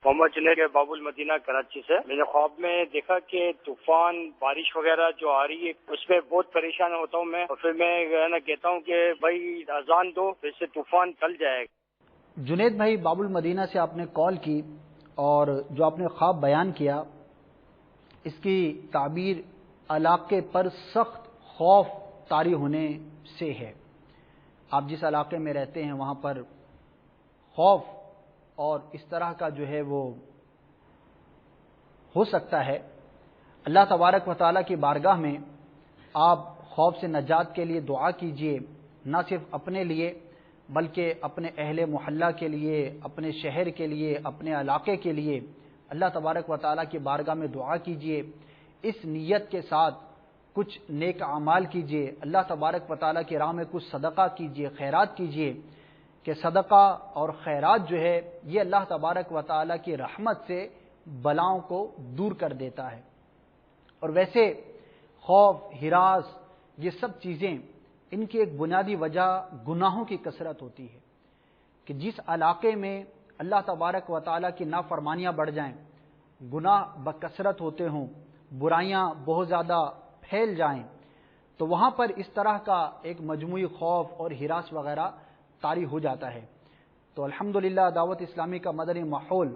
محمد جنید باب المدینہ کراچی سے۔ میں نے خواب میں دیکھا کہ طوفان بارش وغیرہ جو آ رہی ہے اس میں بہت پریشان ہوتا ہوں میں، اور پھر میں کہتا ہوں کہ بھائی اذان دو، پھر سے طوفان ٹل جائے گا۔ جنید بھائی، باب المدینہ سے آپ نے کال کی اور جو آپ نے خواب بیان کیا اس کی تعبیر علاقے پر سخت خوف طاری ہونے سے ہے۔ آپ جس علاقے میں رہتے ہیں وہاں پر خوف اور اس طرح کا جو ہے وہ ہو سکتا ہے۔ اللہ تبارک و تعالیٰ کی بارگاہ میں آپ خوف سے نجات کے لیے دعا کیجئے، نہ صرف اپنے لیے بلکہ اپنے اہل محلہ کے لیے، اپنے شہر کے لیے، اپنے علاقے کے لیے اللہ تبارک و تعالیٰ کی بارگاہ میں دعا کیجئے۔ اس نیت کے ساتھ کچھ نیک اعمال کیجئے، اللہ تبارک و تعالیٰ کی راہ میں کچھ صدقہ کیجئے، خیرات کیجئے، کہ صدقہ اور خیرات جو ہے یہ اللہ تبارک و تعالیٰ کی رحمت سے بلاؤں کو دور کر دیتا ہے۔ اور ویسے خوف، ہراس، یہ سب چیزیں ان کی ایک بنیادی وجہ گناہوں کی کثرت ہوتی ہے، کہ جس علاقے میں اللہ تبارک و تعالیٰ کی نافرمانیاں بڑھ جائیں، گناہ بکثرت ہوتے ہوں، برائیاں بہت زیادہ پھیل جائیں، تو وہاں پر اس طرح کا ایک مجموعی خوف اور ہراس وغیرہ طاری ہو جاتا ہے۔ تو الحمدللہ دعوت اسلامی کا مدنی ماحول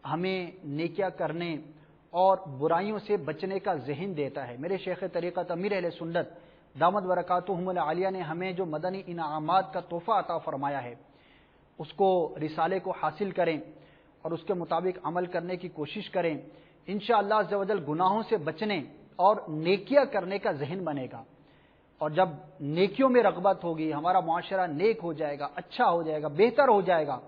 ہمیں نیکیاں کرنے اور برائیوں سے بچنے کا ذہن دیتا ہے۔ میرے شیخ طریقت امیر اہل سنت دامت برکاتہم العالیہ نے ہمیں جو مدنی انعامات کا تحفہ عطا فرمایا ہے اس کو، رسالے کو حاصل کریں اور اس کے مطابق عمل کرنے کی کوشش کریں۔ انشاءاللہ عز و جل گناہوں سے بچنے اور نیکیاں کرنے کا ذہن بنے گا، اور جب نیکیوں میں رغبت ہوگی، ہمارا معاشرہ نیک ہو جائے گا، اچھا ہو جائے گا، بہتر ہو جائے گا،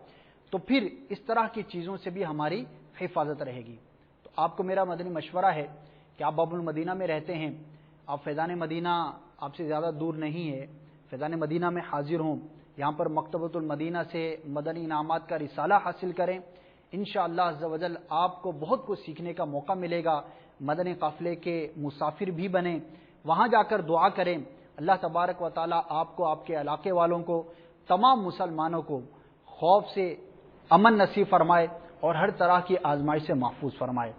تو پھر اس طرح کی چیزوں سے بھی ہماری حفاظت رہے گی۔ تو آپ کو میرا مدنی مشورہ ہے کہ آپ باب المدینہ میں رہتے ہیں، آپ فیضان مدینہ آپ سے زیادہ دور نہیں ہے، فیضان مدینہ میں حاضر ہوں، یہاں پر مکتبۃ المدینہ سے مدنی انعامات کا رسالہ حاصل کریں۔ انشاءاللہ عز و جل آپ کو بہت کچھ سیکھنے کا موقع ملے گا، مدنی قافلے کے مسافر بھی بنیں، وہاں جا کر دعا کریں، اللہ تبارک و تعالیٰ آپ کو، آپ کے علاقے والوں کو، تمام مسلمانوں کو خوف سے امن نصیب فرمائے اور ہر طرح کی آزمائش سے محفوظ فرمائے۔